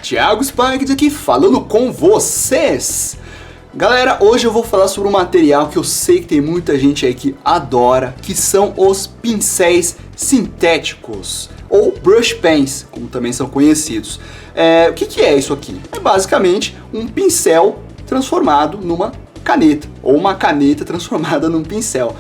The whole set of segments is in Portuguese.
Thiago Spanks aqui falando com vocês. Galera, hoje eu vou falar sobre um material que eu sei que tem muita gente aí que adora, que são os pincéis sintéticos, ou brush pens, como também são conhecidos. O que é isso aqui? É basicamente um pincel transformado numa caneta, ou uma caneta transformada num pincel.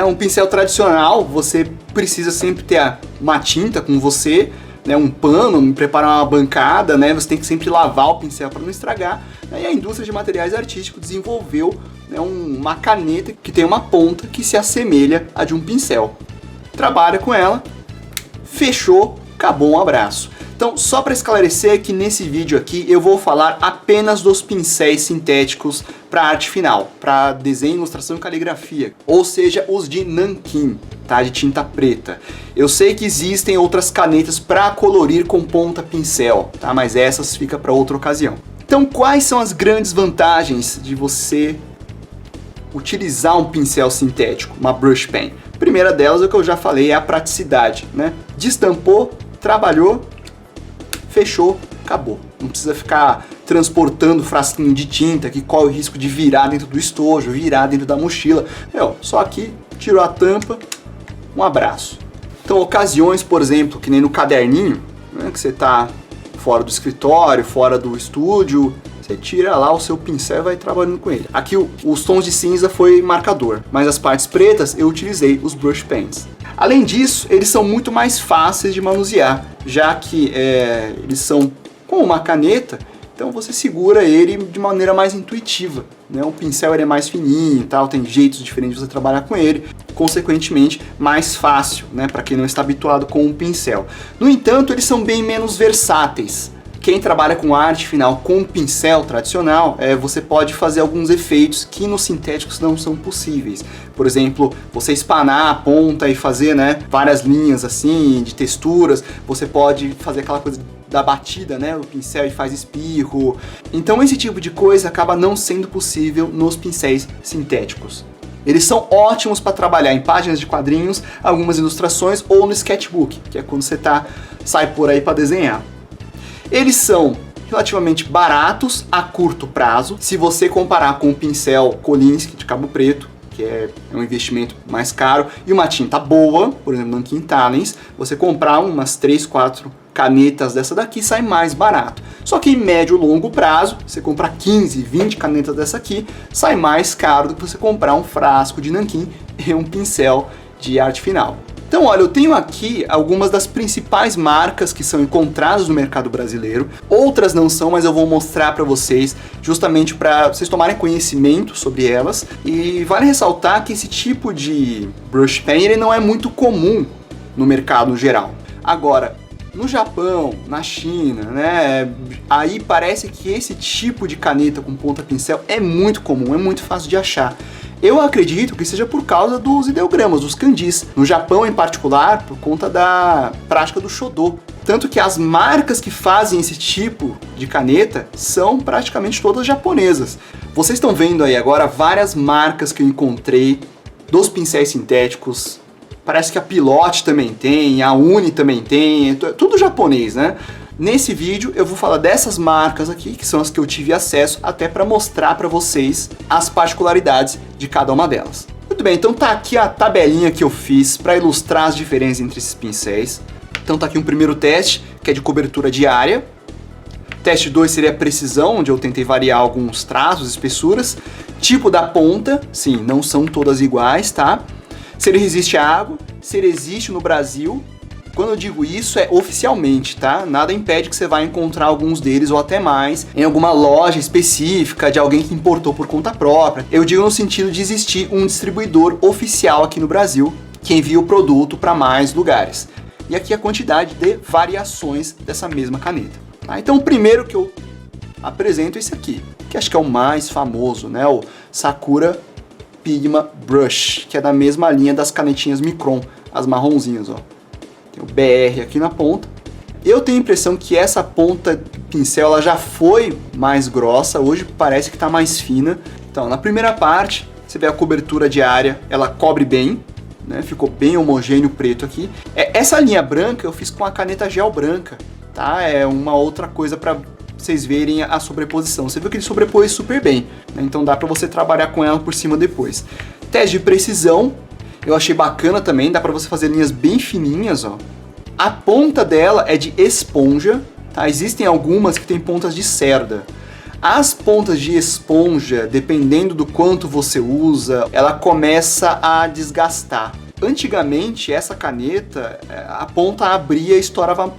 Um pincel tradicional, você precisa sempre ter uma tinta com você, um pano, preparar uma bancada, você tem que sempre lavar o pincel para não estragar. E a indústria de materiais artísticos desenvolveu uma caneta que tem uma ponta que se assemelha à de um pincel. Trabalha com ela, fechou, acabou, um abraço. Então, só para esclarecer que nesse vídeo aqui eu vou falar apenas dos pincéis sintéticos para arte final, para desenho, ilustração e caligrafia, ou seja, os de nanquim, tá? De tinta preta. Eu sei que existem outras canetas para colorir com ponta pincel, tá? Mas essas fica para outra ocasião. Então, quais são as grandes vantagens de você utilizar um pincel sintético, uma brush pen? A primeira delas, o que eu já falei, é a praticidade, Destampou, trabalhou, fechou, acabou. Não precisa ficar transportando frasquinho de tinta que corre o risco de virar dentro do estojo, virar dentro da mochila. Só aqui, tirou a tampa, um abraço. Então, ocasiões, por exemplo, que nem no caderninho, que você está fora do escritório, fora do estúdio, você tira lá o seu pincel e vai trabalhando com ele. Aqui os tons de cinza foi marcador, mas as partes pretas eu utilizei os brush pens. Além disso, eles são muito mais fáceis de manusear, já que eles são com uma caneta, então você segura ele de maneira mais intuitiva. O pincel ele é mais fininho, tal, tem jeitos diferentes de você trabalhar com ele, consequentemente mais fácil, para quem não está habituado com um pincel. No entanto, eles são bem menos versáteis. Quem trabalha com arte final com pincel tradicional, você pode fazer alguns efeitos que nos sintéticos não são possíveis. Por exemplo, você espanar a ponta e fazer várias linhas assim, de texturas. Você pode fazer aquela coisa da batida, o pincel e faz espirro. Então esse tipo de coisa acaba não sendo possível nos pincéis sintéticos. Eles são ótimos para trabalhar em páginas de quadrinhos, algumas ilustrações ou no sketchbook, que é quando você sai por aí para desenhar. Eles são relativamente baratos a curto prazo, se você comparar com o pincel Kolinsky de Cabo Preto, que é um investimento mais caro, e uma tinta boa, por exemplo, Nankin Talens, você comprar umas 3, 4 canetas dessa daqui sai mais barato. Só que em médio e longo prazo, você comprar 15, 20 canetas dessa aqui, sai mais caro do que você comprar um frasco de nanquim e um pincel de arte final. Então, olha, eu tenho aqui algumas das principais marcas que são encontradas no mercado brasileiro. Outras não são, mas eu vou mostrar para vocês, justamente para vocês tomarem conhecimento sobre elas. E vale ressaltar que esse tipo de brush pen ele não é muito comum no mercado no geral. Agora, no Japão, na China, aí parece que esse tipo de caneta com ponta pincel é muito comum, é muito fácil de achar. Eu acredito que seja por causa dos ideogramas, dos kanjis. No Japão, em particular, por conta da prática do Shodo. Tanto que as marcas que fazem esse tipo de caneta são praticamente todas japonesas. Vocês estão vendo aí agora várias marcas que eu encontrei dos pincéis sintéticos. Parece que a Pilote também tem, a Uni também tem, tudo japonês, Nesse vídeo eu vou falar dessas marcas aqui, que são as que eu tive acesso, até para mostrar para vocês as particularidades de cada uma delas. Muito bem, então tá aqui a tabelinha que eu fiz para ilustrar as diferenças entre esses pincéis. Então tá aqui um primeiro teste, que é de cobertura diária. Teste 2 seria a precisão, onde eu tentei variar alguns traços, espessuras. Tipo da ponta, sim, não são todas iguais, tá? Se ele resiste à água, se ele existe no Brasil. Quando eu digo isso é oficialmente, tá? Nada impede que você vá encontrar alguns deles ou até mais em alguma loja específica de alguém que importou por conta própria. Eu digo no sentido de existir um distribuidor oficial aqui no Brasil que envia o produto para mais lugares. E aqui a quantidade de variações dessa mesma caneta. Tá? Então o primeiro que eu apresento é esse aqui, que acho que é o mais famoso, o Sakura Pigma Brush, que é da mesma linha das canetinhas Micron, as marronzinhas, ó. Tem o BR aqui na ponta. Eu tenho a impressão que essa ponta pincel ela já foi mais grossa, hoje parece que está mais fina. Então, na primeira parte, você vê a cobertura diária, ela cobre bem, ficou bem homogêneo preto aqui. Essa linha branca eu fiz com a caneta gel branca, tá? É uma outra coisa para vocês verem a sobreposição. Você viu que ele sobrepôs super bem, né? Então dá pra você trabalhar com ela por cima depois. Teste de precisão, eu achei bacana também, dá pra você fazer linhas bem fininhas, ó. A ponta dela é de esponja, tá? Existem algumas que tem pontas de cerda. As pontas de esponja, dependendo do quanto você usa, ela começa a desgastar. Antigamente, essa caneta, a ponta abria e estourava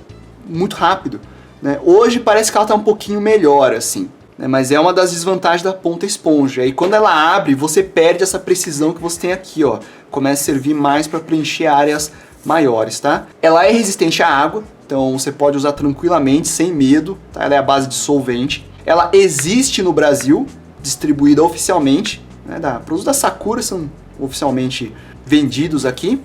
muito rápido, né? Hoje parece que ela está um pouquinho melhor, assim, né? Mas é uma das desvantagens da ponta esponja. E quando ela abre, você perde essa precisão que você tem aqui, ó. Começa a servir mais para preencher áreas maiores, tá? Ela é resistente à água, então você pode usar tranquilamente, sem medo, tá? Ela é à base de solvente. Ela existe no Brasil, distribuída oficialmente, né? Para uso da Sakura, são oficialmente vendidos aqui.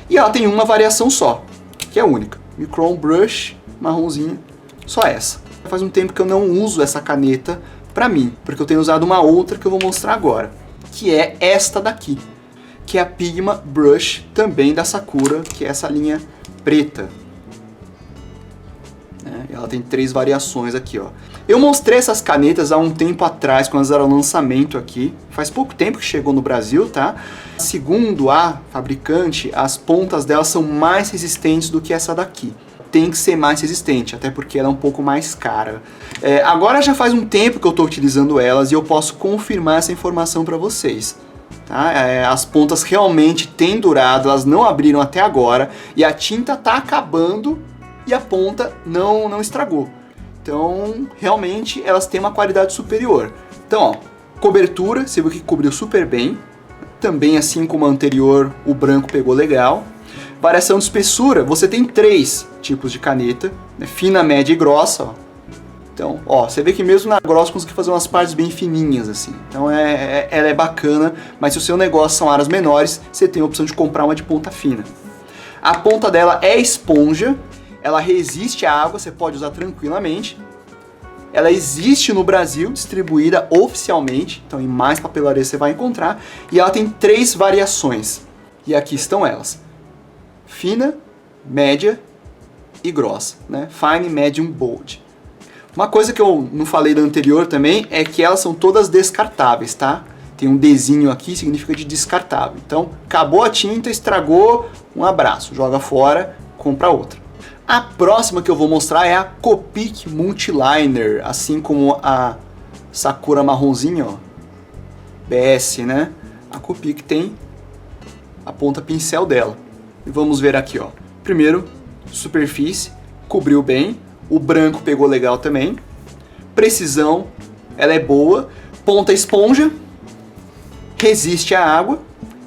E ela tem uma variação só, que é única. Micron Brush, marronzinha, só essa. Faz um tempo que eu não uso essa caneta pra mim, porque eu tenho usado uma outra que eu vou mostrar agora, que é esta daqui, que é a Pigma Brush, também da Sakura, que é essa linha preta. Ela tem 3 variações aqui, ó. Eu mostrei essas canetas há um tempo atrás, quando elas eram lançamento aqui. Faz pouco tempo que chegou no Brasil, tá? Segundo a fabricante, as pontas delas são mais resistentes do que essa daqui. Tem que ser mais resistente, até porque ela é um pouco mais cara. Agora já faz um tempo que eu estou utilizando elas e eu posso confirmar essa informação para vocês. Tá? As pontas realmente têm durado, elas não abriram até agora e a tinta está acabando e a ponta não estragou. Então, realmente, elas têm uma qualidade superior. Então, ó, cobertura, você viu que cobriu super bem. Também, assim como a anterior, o branco pegou legal. Variação de espessura, você tem 3 tipos de caneta, né? Fina, média e grossa, ó. Então, ó, você vê que mesmo na grossa consegui fazer umas partes bem fininhas, assim. Então, ela é bacana, mas se o seu negócio são áreas menores, você tem a opção de comprar uma de ponta fina. A ponta dela é esponja. Ela resiste à água, você pode usar tranquilamente. Ela existe no Brasil, distribuída oficialmente, então em mais papelarias você vai encontrar. E ela tem 3 variações. E aqui estão elas: fina, média e grossa, né? Fine, medium, bold. Uma coisa que eu não falei da anterior também é que elas são todas descartáveis, tá? Tem um Dzinho aqui, significa de descartável. Então, acabou a tinta, estragou, um abraço, joga fora, compra outra. A próxima que eu vou mostrar é a Copic Multiliner, assim como a Sakura marronzinha, ó, BS, né? A Copic tem a ponta pincel dela. E vamos ver aqui, ó. Primeiro, superfície, cobriu bem, o branco pegou legal também. Precisão, ela é boa. Ponta esponja, resiste à água.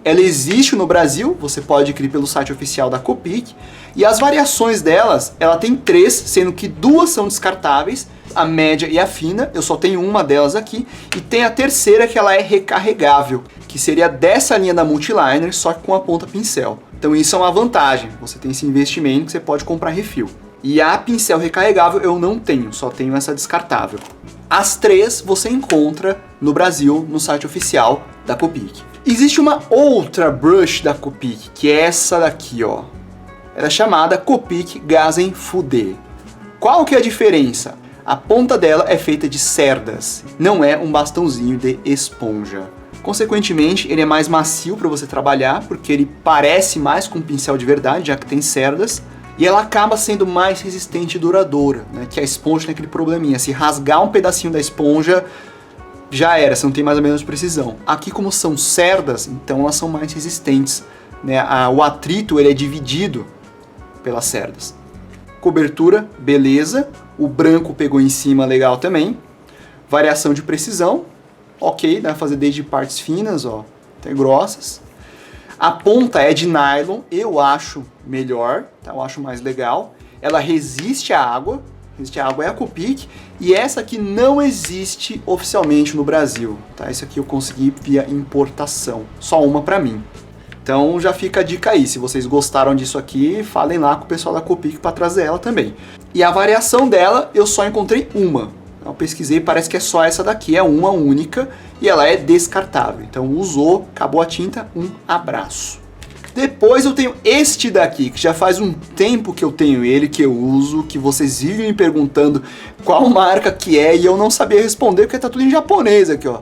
Ela existe no Brasil, você pode adquirir pelo site oficial da Copic. E as variações delas, ela tem 3, sendo que 2 são descartáveis, a média e a fina, eu só tenho uma delas aqui. E tem a terceira que ela é recarregável, que seria dessa linha da Multiliner, só que com a ponta pincel. Então isso é uma vantagem, você tem esse investimento que você pode comprar refil. E a pincel recarregável eu não tenho, só tenho essa descartável. As 3 você encontra no Brasil, no site oficial da Copic. Existe uma outra brush da Copic, que é essa daqui, ó. Ela é chamada Copic Gazen Fude. Qual que é a diferença? A ponta dela é feita de cerdas, não é um bastãozinho de esponja. Consequentemente, ele é mais macio para você trabalhar, porque ele parece mais com um pincel de verdade, já que tem cerdas. E ela acaba sendo mais resistente e duradoura, né? Que a esponja tem aquele probleminha, se rasgar um pedacinho da esponja, já era, você não tem mais ou menos precisão. Aqui, como são cerdas, então elas são mais resistentes, né? O atrito ele é dividido pelas cerdas. Cobertura, beleza. O branco pegou em cima, legal também. Variação de precisão, ok, dá pra fazer desde partes finas, ó, até grossas. A ponta é de nylon, eu acho melhor, tá? Eu acho mais legal. Ela resiste à água é a Copic, e essa aqui não existe oficialmente no Brasil, tá? Esse aqui eu consegui via importação, só uma pra mim. Então já fica a dica aí, se vocês gostaram disso aqui, falem lá com o pessoal da Copic para trazer ela também. E a variação dela, eu só encontrei uma. Eu pesquisei, parece que é só essa daqui, é uma única, e ela é descartável. Então usou, acabou a tinta, um abraço. Depois eu tenho este daqui, que já faz um tempo que eu tenho ele, que eu uso, que vocês vivem me perguntando qual marca que é e eu não sabia responder porque tá tudo em japonês aqui, ó.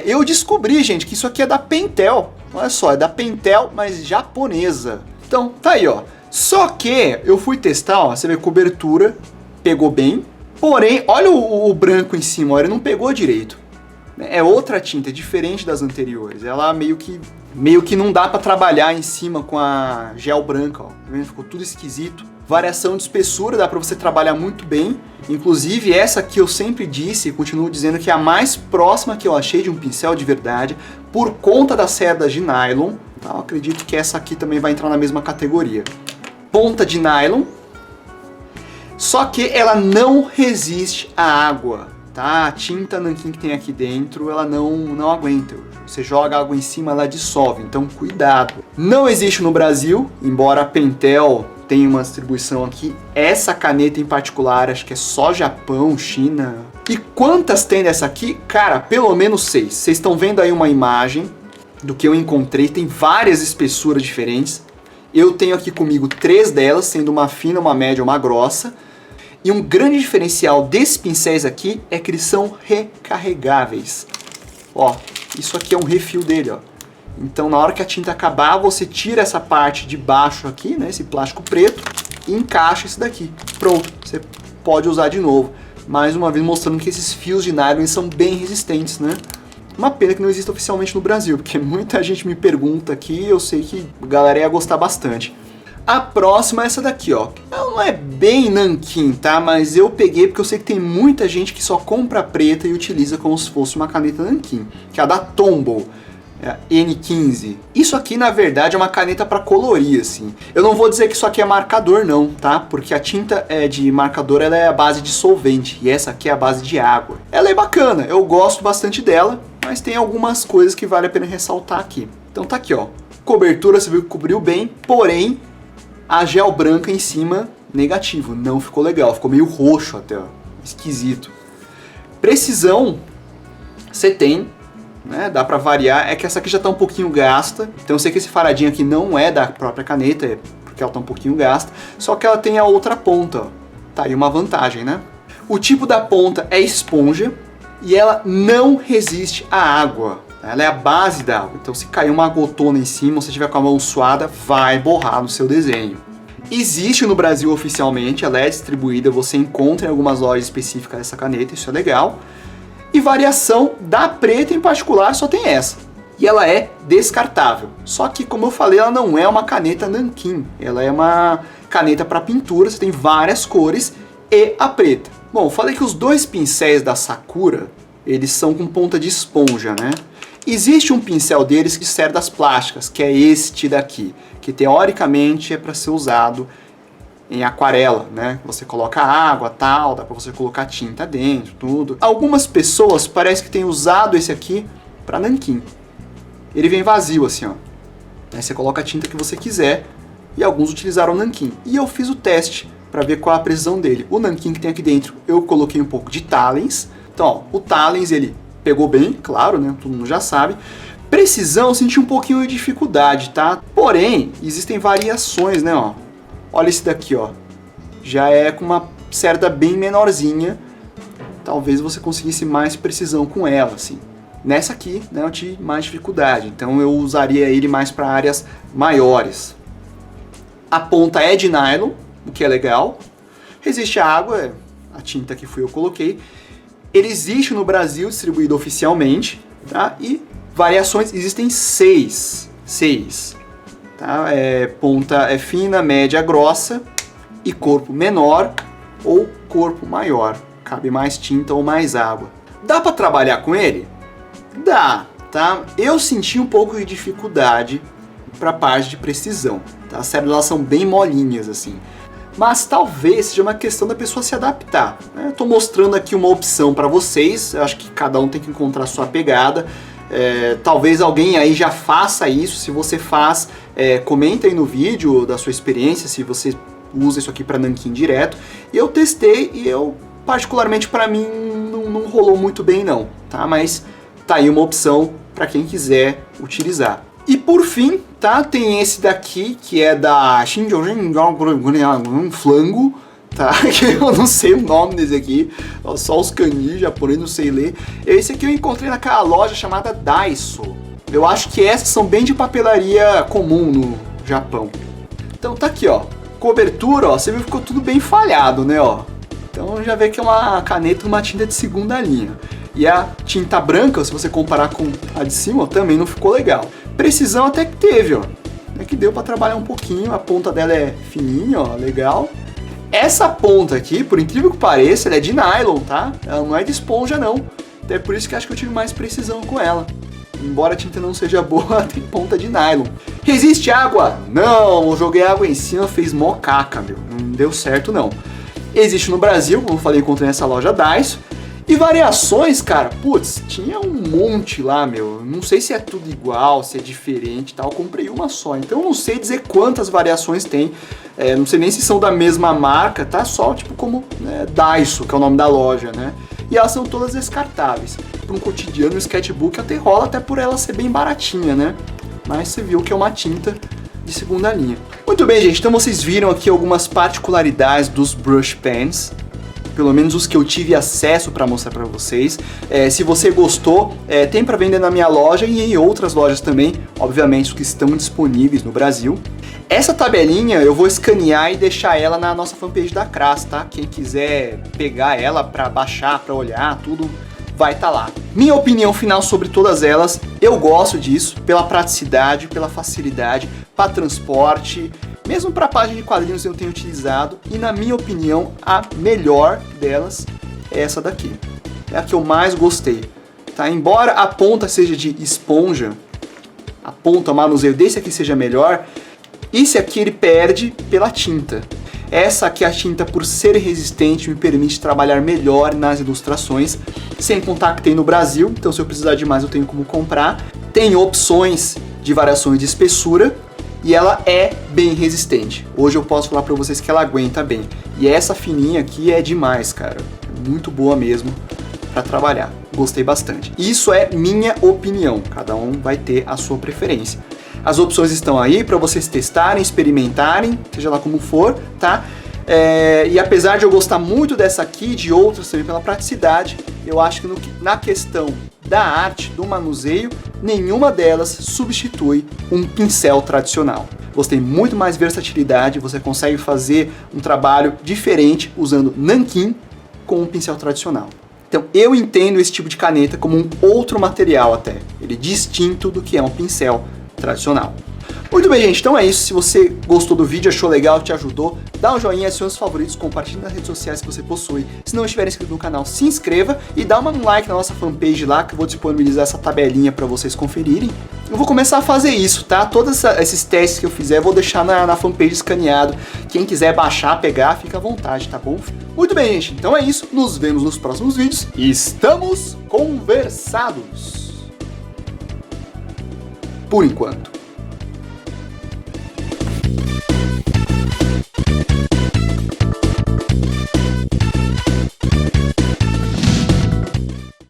Eu descobri, gente, que isso aqui é da Pentel. Olha só, é da Pentel, mas japonesa. Então, tá aí, ó. Só que eu fui testar, ó, você vê, cobertura, pegou bem. Porém, olha o branco em cima, ó, ele não pegou direito. É outra tinta, é diferente das anteriores. Ela meio que não dá pra trabalhar em cima com a gel branca, ó. Tá vendo? Ficou tudo esquisito. Variação de espessura, dá pra você trabalhar muito bem. Inclusive, essa aqui eu sempre disse e continuo dizendo que é a mais próxima que eu achei de um pincel de verdade, por conta das cerdas de nylon. Tá? Eu acredito que essa aqui também vai entrar na mesma categoria. Ponta de nylon, só que ela não resiste à água. Tá? A tinta nanquim que tem aqui dentro, ela não aguenta. Você joga água em cima, ela dissolve, então cuidado. Não existe no Brasil, embora a Pentel tenha uma distribuição aqui. Essa caneta em particular, acho que é só Japão, China. E quantas tem dessa aqui? Cara, pelo menos 6. Vocês estão vendo aí uma imagem do que eu encontrei, tem várias espessuras diferentes. Eu tenho aqui comigo 3 delas, sendo uma fina, uma média e uma grossa. E um grande diferencial desses pincéis aqui é que eles são recarregáveis. Ó, isso aqui é um refil dele, ó. Então na hora que a tinta acabar, você tira essa parte de baixo aqui, né, esse plástico preto, e encaixa esse daqui. Pronto, você pode usar de novo. Mais uma vez mostrando que esses fios de nylon são bem resistentes, né? Uma pena que não existe oficialmente no Brasil, porque muita gente me pergunta aqui e eu sei que a galera ia gostar bastante. A próxima é essa daqui, ó. Ela não é bem nanquim, tá? Mas eu peguei porque eu sei que tem muita gente que só compra preta e utiliza como se fosse uma caneta nanquim, que é a da Tombow, é a N15. Isso aqui, na verdade, é uma caneta para colorir, assim. Eu não vou dizer que isso aqui é marcador, não, tá? Porque a tinta de marcador, ela é a base de solvente, e essa aqui é a base de água. Ela é bacana, eu gosto bastante dela, mas tem algumas coisas que vale a pena ressaltar aqui. Então tá aqui, ó. Cobertura, você viu que cobriu bem, porém a gel branca em cima, negativo, não ficou legal, ficou meio roxo até, ó, esquisito. Precisão, você tem, né, dá pra variar, é que essa aqui já tá um pouquinho gasta, então eu sei que esse faradinho aqui não é da própria caneta, é porque ela tá um pouquinho gasta, só que ela tem a outra ponta, ó. Tá aí uma vantagem, né? O tipo da ponta é esponja e ela não resiste à água. Ela é a base da água, então se cair uma gotona em cima, ou se tiver com a mão suada, vai borrar no seu desenho. Existe no Brasil oficialmente, ela é distribuída, você encontra em algumas lojas específicas essa caneta, isso é legal. E variação da preta em particular só tem essa. E ela é descartável. Só que, como eu falei, ela não é uma caneta nanquim, ela é uma caneta para pintura, você tem várias cores e a preta. Bom, eu falei que os dois pincéis da Sakura, eles são com ponta de esponja, né? Existe um pincel deles de cerdas plásticas, que é este daqui, que teoricamente é para ser usado em aquarela, né? Você coloca água, tal, dá para você colocar tinta dentro, tudo. Algumas pessoas parece que têm usado esse aqui para nanquim. Ele vem vazio assim, ó. Aí você coloca a tinta que você quiser e alguns utilizaram o nanquim. E eu fiz o teste para ver qual a precisão dele. O nanquim que tem aqui dentro, eu coloquei um pouco de Talens. Então, ó, o Talens, ele pegou bem, claro, né? Todo mundo já sabe. Precisão, eu senti um pouquinho de dificuldade, tá? Porém, existem variações, né? Ó. Olha esse daqui, ó. Já é com uma cerda bem menorzinha. Talvez você conseguisse mais precisão com ela, assim. Nessa aqui, né, eu tive mais dificuldade. Então eu usaria ele mais para áreas maiores. A ponta é de nylon, o que é legal. Resiste à água, é a tinta que eu coloquei. Ele existe no Brasil, distribuído oficialmente, tá? E variações, existem 6. Tá? Ponta é fina, média, grossa e corpo menor ou corpo maior. Cabe mais tinta ou mais água. Dá para trabalhar com ele? Dá, tá? Eu senti um pouco de dificuldade para a parte de precisão, tá? As cerdas elas são bem molinhas assim. Mas talvez seja uma questão da pessoa se adaptar, né? Eu tô mostrando aqui uma opção para vocês, eu acho que cada um tem que encontrar a sua pegada. Talvez alguém aí já faça isso, se você faz, comenta aí no vídeo da sua experiência, se você usa isso aqui para nanquim direto. E eu testei e eu, particularmente para mim, não rolou muito bem não, tá? Mas tá aí uma opção para quem quiser utilizar. E por fim, tá, tem esse daqui, que é da Flango, tá, que eu não sei o nome desse aqui, só os kanji japonês, não sei ler. Esse aqui eu encontrei naquela loja chamada Daiso. Eu acho que essas são bem de papelaria comum no Japão. Então tá aqui, ó, cobertura, ó, você viu que ficou tudo bem falhado, né, ó. Então já vê que é uma caneta, uma tinta de segunda linha. E a tinta branca, se você comparar com a de cima, ó, também não ficou legal. Precisão até que teve, ó. É que deu pra trabalhar um pouquinho, a ponta dela é fininha, ó, legal. Essa ponta aqui, por incrível que pareça, ela é de nylon, tá? Ela não é de esponja, não. Até por isso que acho que eu tive mais precisão com ela. Embora a tinta não seja boa, tem ponta de nylon. Resiste água? Não, eu joguei água em cima, fez mó caca, meu. Não deu certo, não. Existe no Brasil, como eu falei, encontrei nessa loja Daiso. E variações, cara, putz, tinha um monte lá, meu. Não sei se é tudo igual, se é diferente e tal. Eu comprei uma só, então eu não sei dizer quantas variações tem. Não sei nem se são da mesma marca, tá? Só tipo como Daiso, que é o nome da loja, né? E elas são todas descartáveis. Para um cotidiano, um sketchbook até rola, até por ela ser bem baratinha, né? Mas você viu que é uma tinta de segunda linha. Muito bem, gente, então vocês viram aqui algumas particularidades dos brush pens. Pelo menos os que eu tive acesso para mostrar para vocês. Se você gostou, tem para vender na minha loja e em outras lojas também, obviamente os que estão disponíveis no Brasil. Essa tabelinha eu vou escanear e deixar ela na nossa fanpage da Cras, tá? Quem quiser pegar ela para baixar, para olhar, tudo vai estar lá. Minha opinião final sobre todas elas, eu gosto disso, pela praticidade, pela facilidade, para transporte, mesmo para página de quadrinhos eu tenho utilizado, e na minha opinião a melhor delas é essa daqui. É a que eu mais gostei. Tá? Embora a ponta seja de esponja, a ponta, o manuseio desse aqui seja melhor, esse aqui ele perde pela tinta. Essa aqui, a tinta, por ser resistente, me permite trabalhar melhor nas ilustrações, sem contar que tem no Brasil, então se eu precisar de mais eu tenho como comprar. Tem opções de variações de espessura e ela é bem resistente. Hoje eu posso falar pra vocês que ela aguenta bem. E essa fininha aqui é demais, cara. É muito boa mesmo pra trabalhar. Gostei bastante. Isso é minha opinião, cada um vai ter a sua preferência. As opções estão aí para vocês testarem, experimentarem, seja lá como for, tá? E apesar de eu gostar muito dessa aqui e de outras também pela praticidade, eu acho que na questão da arte, do manuseio, nenhuma delas substitui um pincel tradicional. Você tem muito mais versatilidade, você consegue fazer um trabalho diferente usando nanquim com um pincel tradicional. Então eu entendo esse tipo de caneta como um outro material até, ele é distinto do que é um pincel tradicional. Muito bem, gente, então é isso. Se você gostou do vídeo, achou legal, te ajudou, dá um joinha, adicione os favoritos, compartilhe nas redes sociais que você possui. Se não estiver inscrito no canal, se inscreva e dá um like na nossa fanpage lá, que eu vou disponibilizar essa tabelinha para vocês conferirem. Eu vou começar a fazer isso, tá? Todos esses testes que eu fizer, eu vou deixar na fanpage escaneado. Quem quiser baixar, pegar, fica à vontade, tá bom? Muito bem, gente, então é isso. Nos vemos nos próximos vídeos. Estamos conversados. Por enquanto.